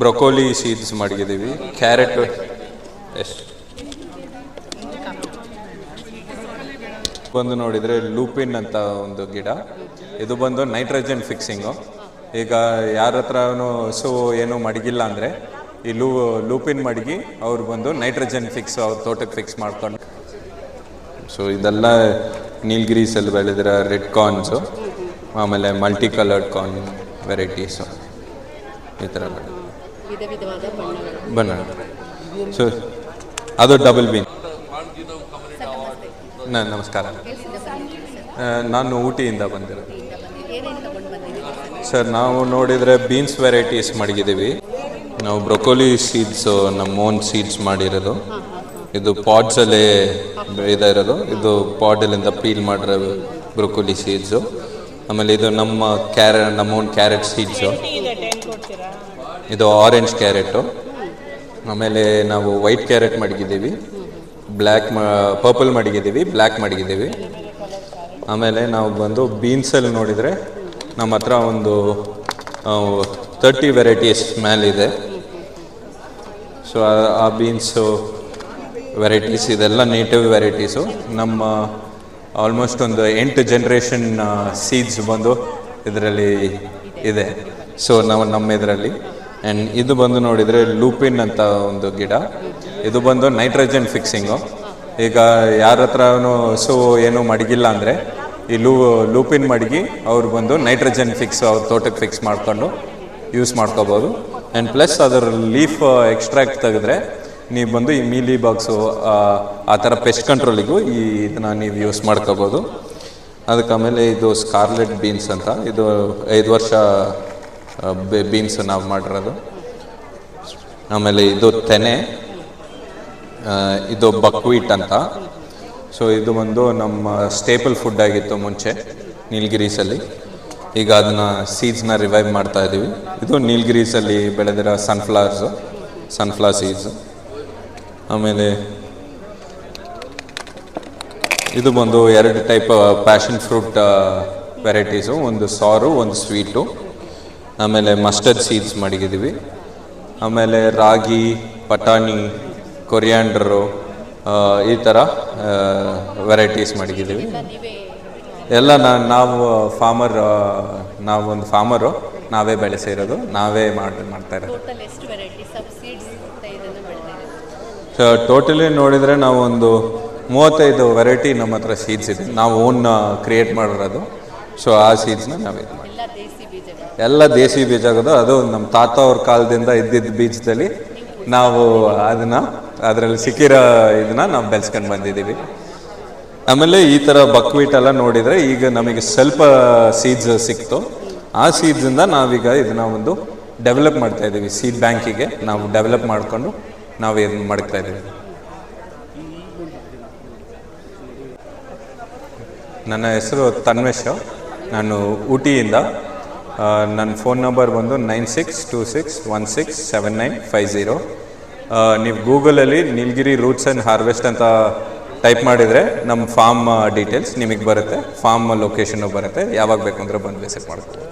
Broccoli seeds ಮಾಡಿದ್ದೀವಿ, carrot ಎಷ್ಟು ಬಂದು ನೋಡಿದರೆ ಲೂಪಿನ್ ಅಂತ ಒಂದು ಗಿಡ. ಇದು ಬಂದು ನೈಟ್ರೋಜನ್ ಫಿಕ್ಸಿಂಗು. ಈಗ ಯಾರ ಹತ್ರನೂ ಹಸು ಏನೂ ಮಡಗಿಲ್ಲ ಅಂದರೆ ಈ ಲೂಪಿನ್ ಮಡಗಿ ಅವ್ರು ಬಂದು ನೈಟ್ರೋಜನ್ ಫಿಕ್ಸ್ ಅವ್ರ ತೋಟಕ್ಕೆ ಫಿಕ್ಸ್ ಮಾಡ್ಕೊಂಡು. ಸೊ ಇದೆಲ್ಲ ನೀಲ್ಗಿರೀಸಲ್ಲಿ ಬೆಳೆದಿರೋ ರೆಡ್ ಕಾರ್ನ್ಸು, ಆಮೇಲೆ ಮಲ್ಟಿ ಕಲರ್ಡ್ ಕಾರ್ನ್ ವೆರೈಟೀಸು, ಈ ಥರ ಬಣ್ಣ. ಸೊ ಅದು ಡಬಲ್ ಬೀನ್. ನಮಸ್ಕಾರ, ನಾನು ಊಟಿಯಿಂದ ಬಂದಿರೋದು ಸರ್. ನಾವು ನೋಡಿದರೆ ಬೀನ್ಸ್ ವೆರೈಟೀಸ್ ಮಡಗಿದ್ದೀವಿ ನಾವು. ಬ್ರೊಕೋಲಿ ಸೀಡ್ಸು ನಮ್ಮ ಓನ್ ಸೀಡ್ಸ್ ಮಾಡಿರೋದು. ಇದು ಪಾಡ್ಸಲ್ಲೇ ಇರೋದು. ಇದು ಪಾಡಲ್ಲಿಂದ ಪೀಲ್ ಮಾಡಿರೋ ಬ್ರೊಕೋಲಿ ಸೀಡ್ಸು. ಆಮೇಲೆ ಇದು ನಮ್ಮ ಓನ್ ಕ್ಯಾರೆಟ್ ಸೀಡ್ಸು. ಇದು ಆರೆಂಜ್ ಕ್ಯಾರೆಟು. ಆಮೇಲೆ ನಾವು ವೈಟ್ ಕ್ಯಾರೆಟ್ ಮಡಗಿದ್ದೀವಿ, ಪರ್ಪಲ್ ಮಡಗಿದ್ದೀವಿ, ಬ್ಲ್ಯಾಕ್ ಮಡಗಿದ್ದೀವಿ. ಆಮೇಲೆ ನಾವು ಬಂದು ಬೀನ್ಸಲ್ಲಿ ನೋಡಿದರೆ ನಮ್ಮ ಹತ್ರ ಒಂದು 30 ವೆರೈಟೀಸ್ ಮೇಲಿದೆ. ಸೊ ಆ ಬೀನ್ಸು ವೆರೈಟೀಸ್ ಇದೆಲ್ಲ ನೇಟಿವ್ ವೆರೈಟೀಸು. ನಮ್ಮ ಆಲ್ಮೋಸ್ಟ್ ಒಂದು 8 ಜನರೇಷನ್ ಸೀಡ್ಸ್ ಬಂದು ಇದರಲ್ಲಿ ಇದೆ. ಸೊ ನಮ್ಮ ಇದರಲ್ಲಿ ಆ್ಯಂಡ್ ಇದು ಬಂದು ನೋಡಿದರೆ ಲೂಪಿನ್ ಅಂತ ಒಂದು ಗಿಡ. ಇದು ಬಂದು ನೈಟ್ರೋಜನ್ ಫಿಕ್ಸಿಂಗು. ಈಗ ಯಾರ ಹತ್ರನೂ ಹಸು ಏನೂ ಮಡಗಿಲ್ಲ ಅಂದರೆ ಈ ಲೂಪಿನ್ ಮಡಗಿ ಅವ್ರು ಬಂದು ನೈಟ್ರೋಜನ್ ಫಿಕ್ಸ್ ಅವ್ರ ತೋಟಕ್ಕೆ ಫಿಕ್ಸ್ ಮಾಡ್ಕೊಂಡು ಯೂಸ್ ಮಾಡ್ಕೋಬೋದು. ಆ್ಯಂಡ್ ಪ್ಲಸ್ ಅದರ ಲೀಫ್ ಎಕ್ಸ್ಟ್ರಾಕ್ಟ್ ತೆಗೆದ್ರೆ ನೀವು ಬಂದು ಈ ಮೀಲಿ ಬಾಕ್ಸು ಆ ಥರ ಪೆಸ್ಟ್ ಕಂಟ್ರೋಲಿಗೂ ಇದನ್ನ ನೀವು ಯೂಸ್ ಮಾಡ್ಕೋಬೋದು. ಅದಕ್ಕೆ ಆಮೇಲೆ ಇದು ಸ್ಕಾರ್ಲೆಟ್ ಬೀನ್ಸ್ ಅಂತ, ಇದು 5 ವರ್ಷ ಬೀನ್ಸ್ ನಾವು ಮಾಡಿರೋದು. ಆಮೇಲೆ ಇದು ತೆನೆ, ಇದು ಬಕ್ವೀಟ್ ಅಂತ. ಸೊ ಇದು ಒಂದು ನಮ್ಮ ಸ್ಟೇಪಲ್ ಫುಡ್ ಆಗಿತ್ತು ಮುಂಚೆ ನೀಲ್ಗಿರೀಸಲ್ಲಿ. ಈಗ ಅದನ್ನು ಸೀಡ್ಸ್ನ ರಿವೈವ್ ಮಾಡ್ತಾ ಇದ್ದೀವಿ. ಇದು ನೀಲ್ಗಿರೀಸಲ್ಲಿ ಬೆಳೆದಿರೋ ಸನ್ಫ್ಲವರ್ ಸೀಡ್ಸು. ಆಮೇಲೆ ಇದು ಬಂದು 2 ಟೈಪ್ ಪ್ಯಾಷನ್ ಫ್ರೂಟ್ ವೆರೈಟೀಸು, ಒಂದು ಸಾರು, ಒಂದು ಸ್ವೀಟು. ಆಮೇಲೆ ಮಸ್ಟರ್ಡ್ ಸೀಡ್ಸ್ ಮಡಗಿದ್ದೀವಿ. ಆಮೇಲೆ ರಾಗಿ, ಪಟಾಣಿ, ಕೊರಿಯಾಂಡ್ರು, ಈ ಥರ ವೆರೈಟೀಸ್ ಮಡಗಿದ್ದೀವಿ. ಎಲ್ಲ ನಾವೊಂದು ಫಾರ್ಮರು, ನಾವೇ ಬೆಳೆಸಿರೋದು, ನಾವೇ ಮಾಡ್ತಾ ಇರೋದು. ಟೋಟಲಿ ನೋಡಿದರೆ ನಾವು ಒಂದು 35 ವೆರೈಟಿ ನಮ್ಮ ಹತ್ರ ಸೀಡ್ಸ್ ಇದೆ. ನಾವು ಓನ್ ಕ್ರಿಯೇಟ್ ಮಾಡಿರೋದು. ಸೊ ಆ ಸೀಡ್ಸ್ನ ನಾವೇ ಎಲ್ಲ ದೇಸಿ ಬೀಜ ಆಗೋದು. ಅದು ನಮ್ಮ ತಾತ ಅವ್ರ ಕಾಲದಿಂದ ಇದ್ದಿದ್ದ ಬೀಜದಲ್ಲಿ ನಾವು ಅದರಲ್ಲಿ ಸಿಕ್ಕಿರೋ ಇದನ್ನ ನಾವು ಬೆಳೆಸ್ಕೊಂಡು ಬಂದಿದ್ದೀವಿ. ಆಮೇಲೆ ಈ ಥರ ಬಕ್ವೀಟ್ ಎಲ್ಲ ನೋಡಿದರೆ ಈಗ ನಮಗೆ ಸ್ವಲ್ಪ ಸೀಡ್ಸ್ ಸಿಕ್ತು. ಆ ಸೀಡ್ಸಿಂದ ನಾವೀಗ ಇದನ್ನ ಒಂದು ಡೆವಲಪ್ ಮಾಡ್ತಾ ಇದ್ದೀವಿ. ಸೀಡ್ ಬ್ಯಾಂಕಿಗೆ ನಾವು ಡೆವಲಪ್ ಮಾಡಿಕೊಂಡು ನಾವು ಇದನ್ನು ಮಾಡ್ತಾ ಇದ್ದೀವಿ. ನನ್ನ ಹೆಸರು ತನ್ವೇಶ್, ನಾನು ಊಟಿಯಿಂದ. ನನ್ನ ಫೋನ್ ನಂಬರ್ ಬಂದು 9626167950. ನೀವು ಗೂಗಲಲ್ಲಿ ನೀಲಗಿರಿ ರೂಟ್ಸ್ ಆ್ಯಂಡ್ ಹಾರ್ವೆಸ್ಟ್ ಅಂತ ಟೈಪ್ ಮಾಡಿದರೆ ನಮ್ಮ ಫಾರ್ಮ್ ಡೀಟೇಲ್ಸ್ ನಿಮಗೆ ಬರುತ್ತೆ, ಫಾರ್ಮ್ ಲೊಕೇಶನ್ನು ಬರುತ್ತೆ. ಯಾವಾಗ ಬೇಕು ಅಂದರೆ ಬಂದು ವಿಸಿಟ್ ಮಾಡ್ತೀವಿ.